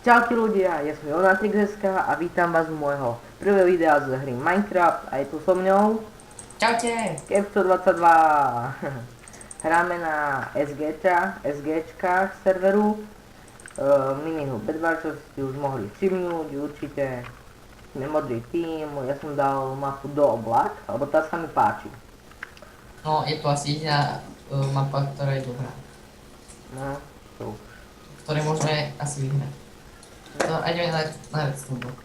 Čaute ľudia, ja som Jonatrixeska a vítam vás u môjho prvého videa z hry Minecraft a je tu so mňou Čaute! Kepco22. Hráme na SGčkách serveru minihru Bedwars, čo ste už mohli všimnúť, určite sme modrý tým, ja som dal mapu do oblak, lebo tá sa mi páči. No, je to asi jediná mapa, ktorá je dobrá. No, tu. Ktorej môžeme asi vyhrať. To ideme na redstone block.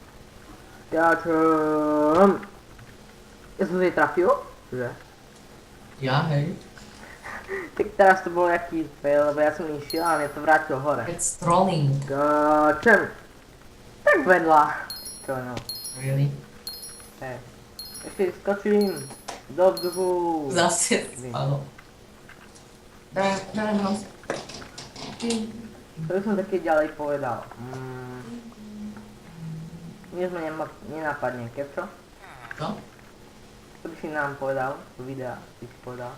Ďakujem. Ja som si trafil, že? Ja, hej. Tak teraz to bol jaký fail, lebo ja som išiel a mne to vrátil hore. It's trolling. Čem? Tak vedľa. Čo no? Really? Hej. Ešte skočím do vzduchu. Zase spadlo. Daj ho. To by som také ďalej povedal. Nič ma nenapadne, Kepčo? Čo? To by si nám povedal, do videa by si povedal.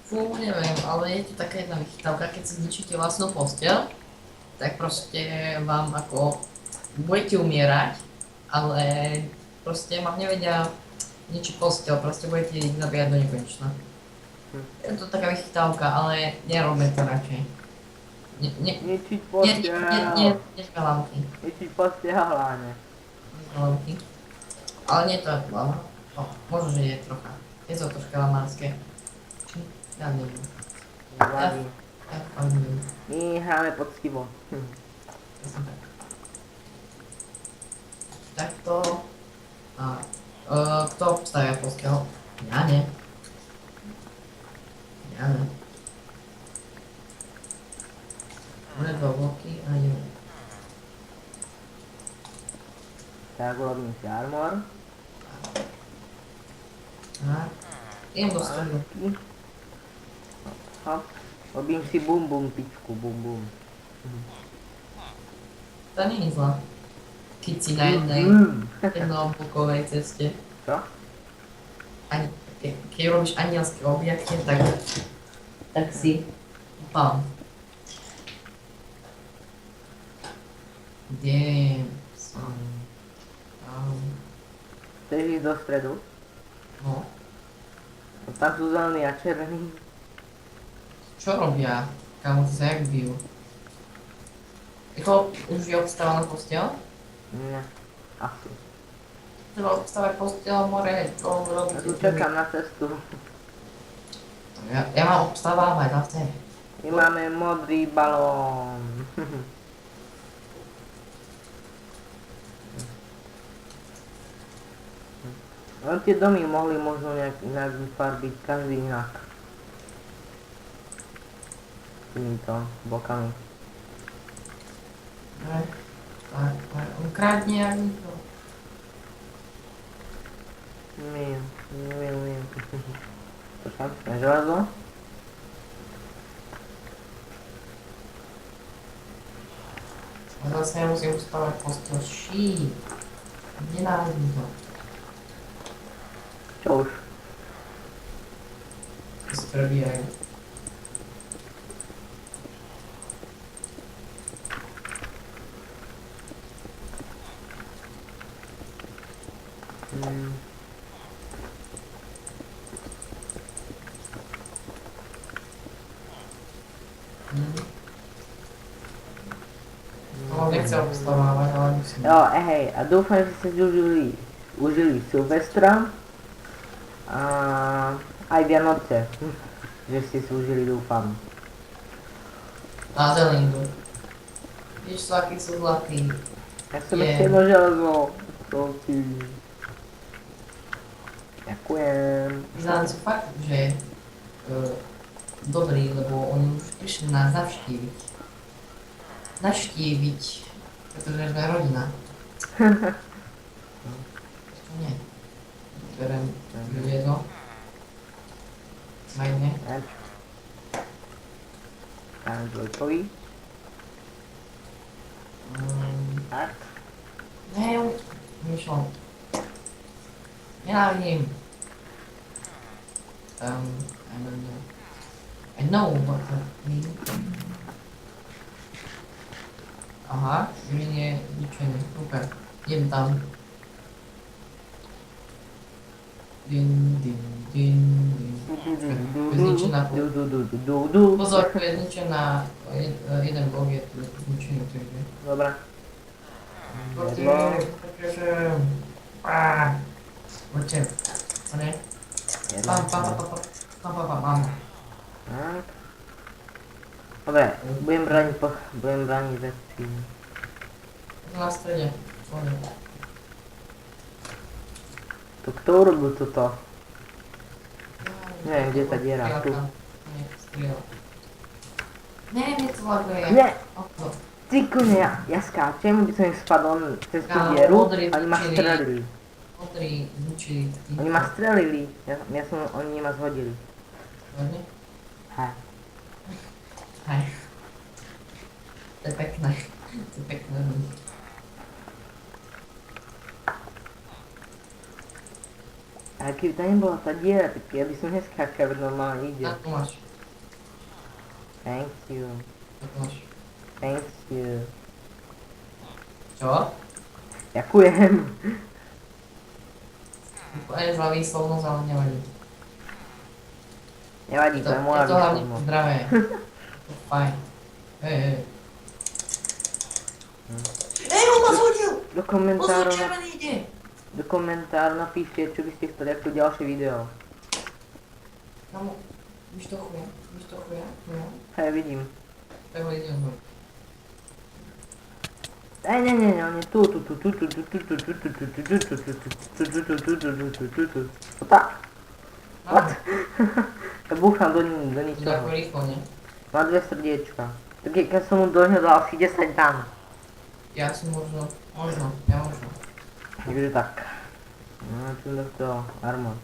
Fú, neviem, ale je tu taká jedna vychytávka, keď si zničíte vlastnú posteľ, tak proste vám ako budete umierať, ale proste vám nevedia ničiť posteľ, proste budete ich zabíjať do nekonečna. Je to taká vychytávka, ale nerobme to radšej. Ničiť posteľ. Nežgalavky. Ničiť posteľ hlavne. Nežgalavky. Ale nie to je lama. Možno, že je trocha. Je to troška lamárske. Ja neviem. Nevadí. Ja neviem. My hráme poctivo. Presne tak. Takto. A kto stavia posteľ? Ja nie. Ja nie. Máme dva bloky a nie. Tak urobím si armor. A idem do stredu. Hop. Robím si bum bum pičku, bum bum. To nie je zlá. Keď si na jednooblokovej ceste. Čo? Keď robíš anielské objekty, tak si pán. Damn, son. Chceš ísť do stredu? No, Tam sú zelený a červený. čo robia? Kámo, ty sa jak bijú? Jako, už je obstávaná posteľ? Nie. Asi. Treba obstávať posteľ, more, čo robíte? Ja tu čakám na cestu. Ja mám obstávávať na té. My máme modrý balón. Len tie domy mohli možno nejak vyfarbiť, každý inak. Týmito bokami. Tak, on kradne jak nikto. Neviem. Počkám, na železo. A zase ja musím ustavať posteľ. Shit. Nenávidím to. Čo už? To si prebíjajú. To nechce obstávávať, ale musím. Jo, hej, a dúfam, že ste si užili Silvestra. A aj Vianoce. Že ste si užili, dúfam. Na zelinku. Vidíš, aký sú zlatý. Ja som Je. ešte jedno železo. Prosím. Ďakujem. Vyzerám si fakt, že dobrý, lebo oni už prišli nás navštíviť. Navštíviť, pretože sme rodina. Čo nie? Berem železo. Majne. Tam dvojkový. Tak. Ne, už myšlo. Nenávidím. I don't know. I know what that means. Aha, green je zničený, super. Idem tam. Din, din, din, din. Počkaj, tu je zničená Pozor, tu je zničená, jeden blok je tu zničený, takže... Dobra. Poďte sem. Poďte. A ne? Pam, pam, pam, pam, pam, pam, pam, pam, mám. Tak. Dobre, budem braniť veci. Na strede. Poďme. To kto urobil toto? Neviem, kde je tá diera, tu. Nie, strieľa. Ne, mne to laguje. Ne! Okno. Ty kone, ja skáčem, by som im spadol cez tú Áno, dieru, modrý oni ma zničili. strelili. Modrý zničili. Oni ma strelili, oni ma zhodili. Hodne? Hej. Hej. To je pekné. To je pekné. A keby tam nebola tá diera, tak ja by som neskákal, normálne ide. Tak tu máš. Thank you, Tak máš. thank you. Čo? Ďakujem. Úplne zlá výslovnosť, ale nevadí. Nevadí, to je moja Je to hlavne výslovnosť. zdravé. To fajn. Hej. Ej, on ma zhodil! Do Pozor, komentárov, červený ide! do komentárov napíšte, čo by ste chceli ako ďalšie video. Kamo, víš to chuja? Víš to chuja? No. Hej, vidím. Tak ho idem zhoď. Nie, on je tu. Tak. What? Ja búcham do To ako ničoho. rýchlo, nie? Má 2 srdiečka. Tak keď som mu do ňoho dal asi 10 dan. Ja som možno. Takže tak. No, čo to armor.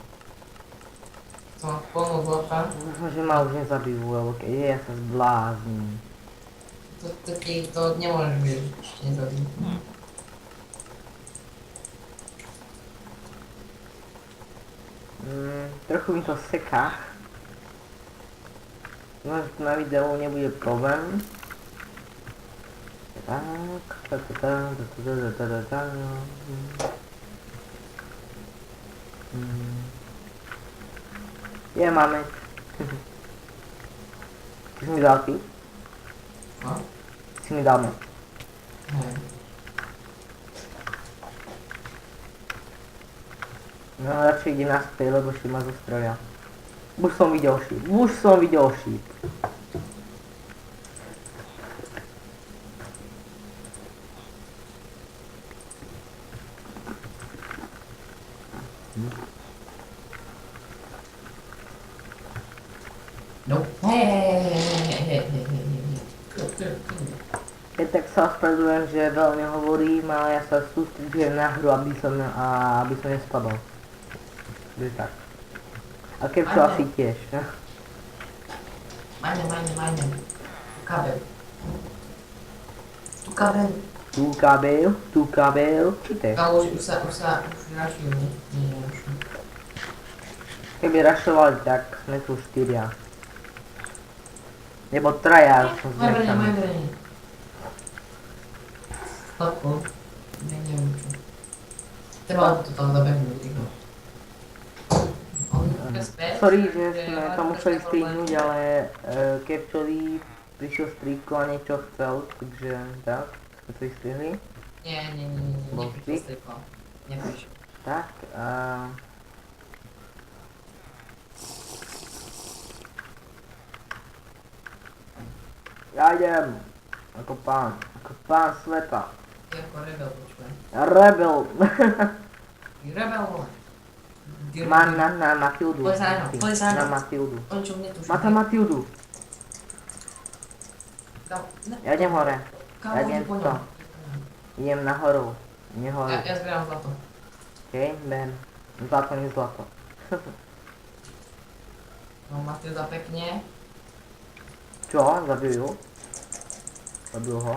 Som plno zlata. Dúfam, že ma už nezabijú, lebo keď je, ja sa zblázním. To nemôžeš byť, ešte nezabiť. Trochu mi to seká. No, že na videu nebude problém. Tak. Je, máme. Ty si mi dal ty? No? Si mi dal meč. Hej. No radšej idem naspäť, lebo ešte ma zostrelia. Už som videl šíp. No. Hej. Ja tak sa ospravedlňujem, že veľmi hovorím, ale ja sa sústredujem na hru, aby som nespadol. Takže tak. A Kevčo asi tiež. Majne. Tu kabel. Tu kabel. Čo to je? Kámo, už rašujú, nie? Nie, rašujú. Keby rašovali, tak sme tu 4. Nebo 3 som Moje zmiešaný. branie. Chlapko, ja neviem čo. Treba to tam zabehnúť, rýchlo. Sorry, že sme to museli strihnúť, ale Kevčovi prišiel strýko a niečo chcel, takže tak, sme to strihli. Nie, neprišiel striko. Neprišiel. Tak a... Ja idem, ako pán sveta. Ty ako rebel, počujem. Rebel. Rebel, vole. Má na Matildu. Poď za mnou. Na Matildu. On čo mne tuší. Má tam Matildu. Ja idem hore. Kámo, Ja idem po to. ňom. Idem nahoru. Nie hore. Ja zbieram zlato. Okej, ben. Zlato, nie zlato. No, Matilda pekne. Čo? Zabijú? Zabijú ho?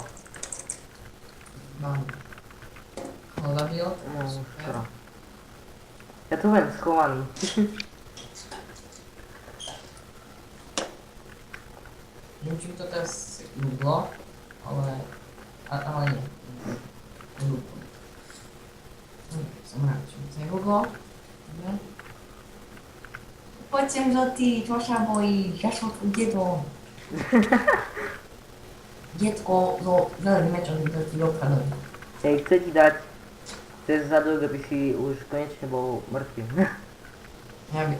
Mám. Ho zabil. No, skoro. Ja tu viem schovaný. Neviem, či mi to teraz sekundlo, ale ale nie. Som rád, že sa Google. Dobre. Poď sem žltý, čo sa bojíš? Ja som tu dedo. Detko so zeleným mečom ti dokradol. Hej, chce ti dať cez zadok, aby si už konečne bol mŕtvy.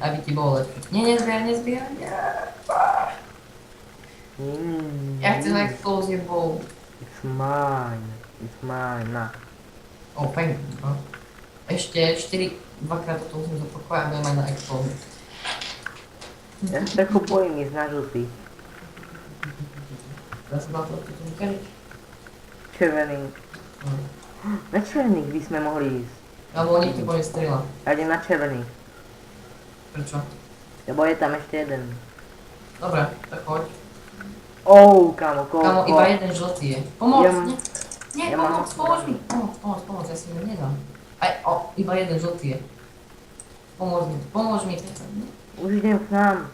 Aby ti bolo lepšie. Nie, nezbieraj. Ja chcem explosive bow. It's mine. It's mine. Na. O, pekne. No. Ešte 4, dvakrát toto musím zopakovať a budem mať na explosive. Ja sa tako bojím ísť na žltý. Dá sa dá to vykariť? Červený. No. Na červených by sme mohli ísť. Alebo oni ti boli strela. Ja idem na červených. Prečo? Lebo je tam ešte jeden. Dobre, tak poď. Kámo, Kámo, iba jeden žltý je. Pomôž, nie? Nie, Ja mám- pomôž mi. Pomôž, ja si mi nedám. Iba jeden žltý je. Pomôž mi. Už idem k nám.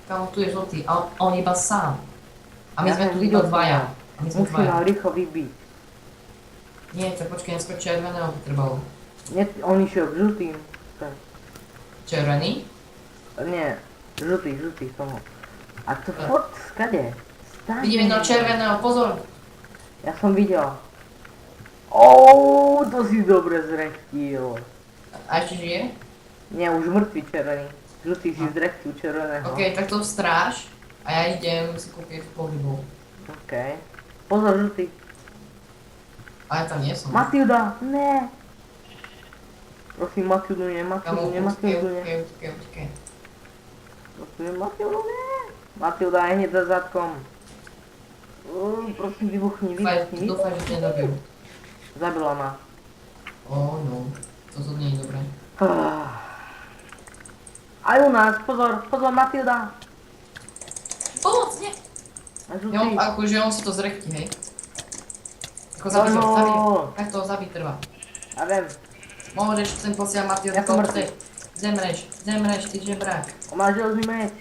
Kámo, tu je žltý, a on iba sám. A my Ja sme som tu videl, iba dvaja. A my sme Musím dvaja. ho rýchlo vybiť. Nie, tak počkaj, neskôr červeného by trebalo. Nie, on išiel k žltým. Tak. Červený? Nie, žltý, toho. A to furt skade. Staň. Vidím jedného červeného, pozor! Ja som videl. To si dobre zrechtil. A ešte žije? Nie, už mŕtvý červený. Žltý si No. zrechtil červeného. OK, tak to stráž. A ja idem si kúpiť pohybov. OK. Pozor, žltý. Ale tam nie som. Matilda, ne. Prosím, Matildu, nie. Kámo, Prosím, utekaj. Matildu, ne. Matilda je hneď za zadkom. Prosím, vybuchni. Dúfaj, že ťa nedobijú. Zabila ma. No. To nie je dobré. Aj u nás, pozor, Matilda. Pomoc, nie! A žltý. Akože on si to zrechtí, hej. Ako zabij ho. Tak to zabiť trvá. Ja viem, Môžeš sem posiať Matilda, Ja som mŕtvy. Zemreš, ty žebrák. on má železný meč.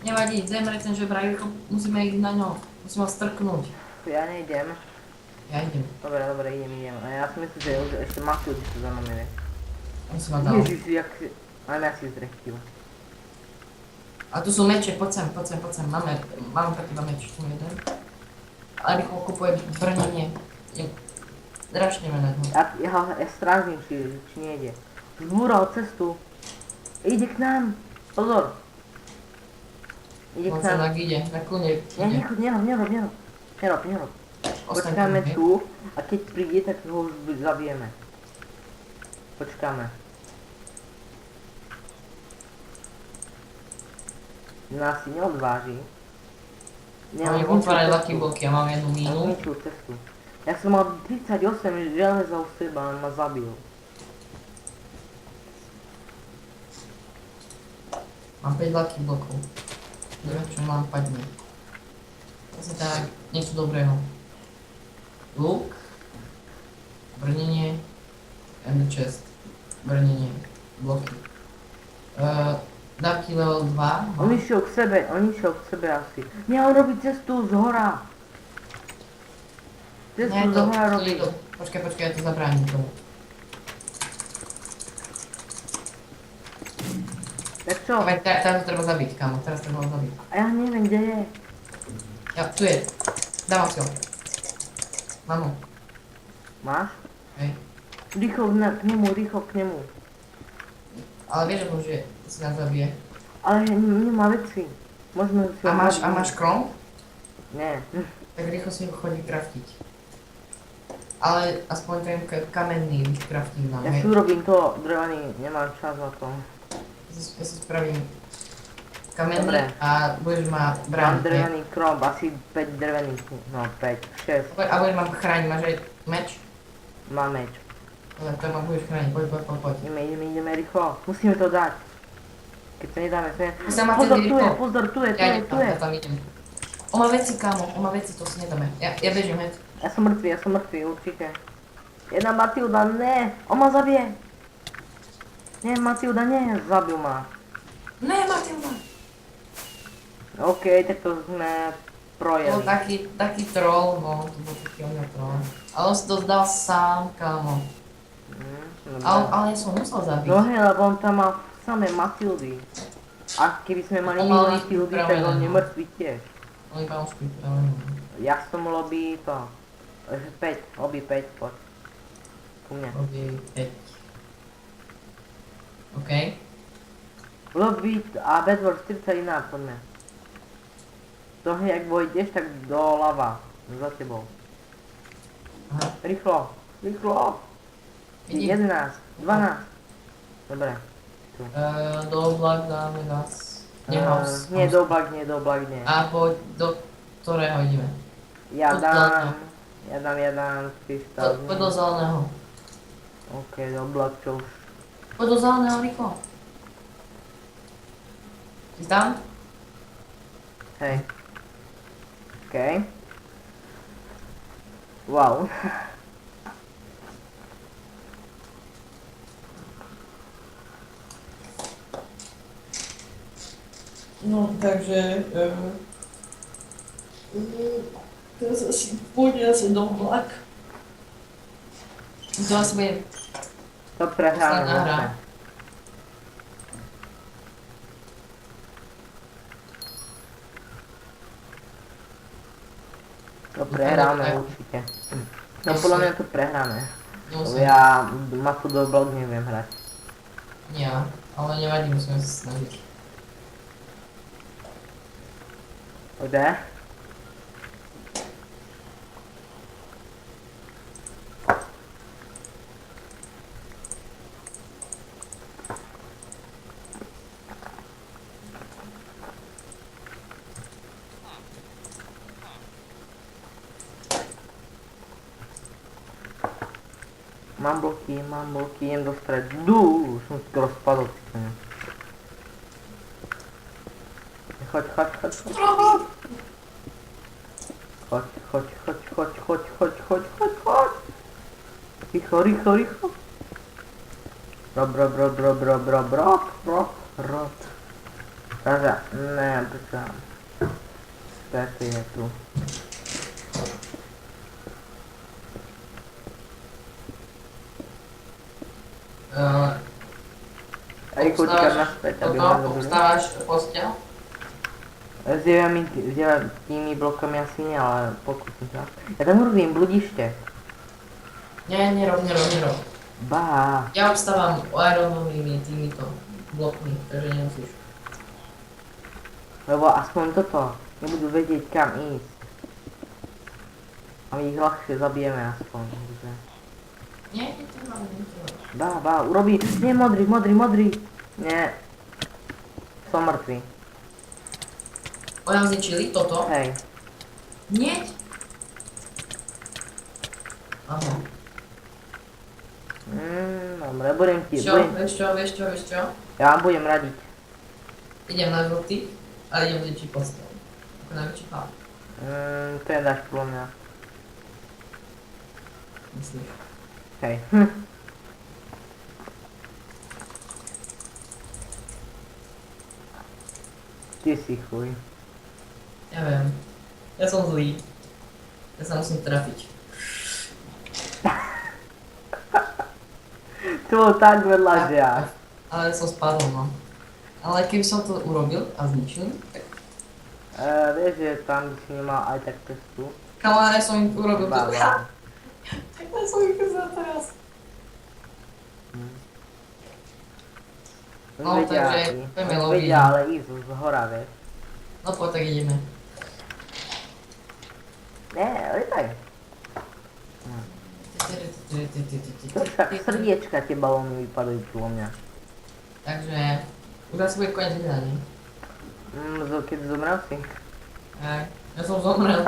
Nevadí, zemre ten žebrák, musíme ísť na ňo. Musíme ho strknúť. Ja nejdem. Ja idem. Dobre, idem. A ja si myslím, že už ešte Matildy sa za nami vie. On si ma dal. Ježiši, jak si... Aj mňa si zrechtil. A tu sú meče, poď sem. Mám pre teba meč, tu jeden. Ale rýchlo kupujem brnenie. Dračneme na ňo. Ja strážim, či nejde. Zbúral cestu. Ide k nám. Pozor. Ide On k sa nám. tak ide, na kľudne ide. Nerob. Ostaň Počkáme hej? tu a keď príde, tak ho už zabijeme. Počkáme. Nás si neodváži. Oni otvárali lucky bloky, ja mám jednu mínu. Zničil cestu. Ja som mal 38 železa u seba, on ma zabil. Mám 5 lucky blokov. Neviem, čo mám padne. Zase tak, niečo dobrého. Luk. Brnenie. Ender chest. Brnenie. Bloky. Dávky level 2. On išiel k sebe asi. Nie, on robí cestu z hora. Cestu Nie, z hora robí. Počkaj, ja to zabránim tomu. Tak čo? Teraz to treba zabiť, kámo, teraz treba ho zabiť. A ja neviem, kde je. Ja, tu je. Dávam si ho. Mám ho. Máš? Hej. Rýchlo k nemu. Ale vieš, že si nás zabije. Ale nemá veci. Možno si ho A zabijem. máš krom? Nie. Tak rýchlo si ho chodí craftiť. Ale aspoň ten kamenný crafting nám, Ja hej. si urobím to, drevený, nemám čas na to. Ja si spravím kamenný Dobre. a budeš ma Mám brániť, hej. drevený kromb, asi 5 drevených, no 5, 6, A budeš ma chrániť, máš aj meč? mám meč. Ale to ma budeš chrániť, poď. Ideme rýchlo, musíme to dať. Keď to nedáme, Sa má celý rýchlo. Pozor, tu je. Ja tam idem. On má veci, kámo, to si nedáme. Ja bežím, hej. Ja som mŕtvý, určite. Jedna Matilda, ne, on ma zabije. Nie, Matilda, nie, zabil ma. Ne, Matilda! OK, tak to sme bol projeli. taký troll, no, to bol taký on troll. Ale on si to zdal sám, kámo. Dobre. Ale som musel zabiť. No hej, lebo on tam mal samé Matildy. A keby sme mali On mimo mal ich Matildy, tak pripravené, on no. nemrtvý tiež. On iba už pripravený. Ja som lobby to. 5, lobby 5, poď. Ku mne. Robí 5. OK. Lobby a Bedwars 41, poďme. To hej, ak vojdeš, tak doľava. Za tebou. Aha. Rýchlo, rýchlo. Vidím. 11, 12. Dobre. Do oblak dáme nás. Nehouse. Nie, do oblak nie. A poď do ktorého ideme? Ja do dám Poď 300. do zeleného. OK, do oblak čo už. Poď do zeleného, rýchlo. Si tam? Hej. OK. Wow. No, takže... teraz asi pôjde asi do oblak. To asi bude... To prehráme Posledná hra. zase. To prehráme určite. No podľa mňa to prehráme. Lebo Musím. ja mapu do oblak neviem hrať. Ja, ale nevadí, musíme sa snažiť. Kde? Mám bloky, idem do stredu. Som skoro spadol. Choď. Choď. Rýchlo. Rob. Takže, ne, počkám. Taký je tu. Rýchločka naspäť, aby ma Toto, dobili. obstávaš posteľ? S tými blokami asi nie, ale pokúsim sa. Ja tam urobím bludište. Nie, nerob. Bá. Ja obstávam ironovými týmito blokmi, takže nemusíš. Lebo aspoň toto. Nebudú vedieť kam ísť. A my ich ľahšie zabijeme aspoň. Takže. Nie, netreba. Bá, urobí. Nie, modrý. Nie. Som mŕtvý. Oni nám zničili toto? Hej. Nie. Aha. Dobre, budem ti. Vieš čo? Ja vám budem radiť. Idem na žltý a idem zničiť posteľ. Ako najväčší pán. To je dáš podľa mňa. Myslím. Hej. Ty si chuj. Ja viem. Ja som zlý. Ja sa musím trafiť. To bol tak vedľa, že ja. Ale som spadol, no. Ale keby som to urobil a zničil, tak... Vieš, že tam by si nemal aj tak cestu. Kamaré som im urobil to. Bá. Tak som ich za teraz. No, takže poďme loviť. Vedia, ale ísť z hora, vieš. No poď, tak ideme. Ne, letaj. To však srdiečka tie balóny vypadajú podľa mňa. Takže... Už asi bude koniec videa, nie? Keď zomrel si? Aj, ja som zomrel.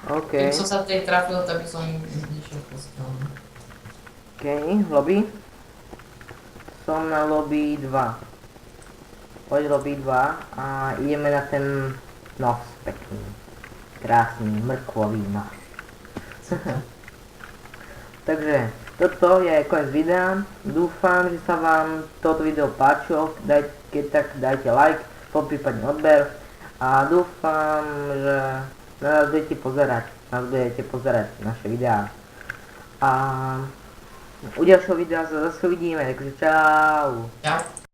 OK. Keby som sa v tej trafil, tak by som im zničil posteľ. OK, lobby. Som na lobby 2. Poď lobby 2 a ideme na ten nos pekný. Krásny mrkvový nos. Takže toto je koniec videa. Dúfam, že sa vám toto video páčilo. Keď tak dajte like, poprípadne odber. A dúfam, že nás budete pozerať naše videá. A u ďalšieho videa sa zase uvidíme, takže čau. Čau.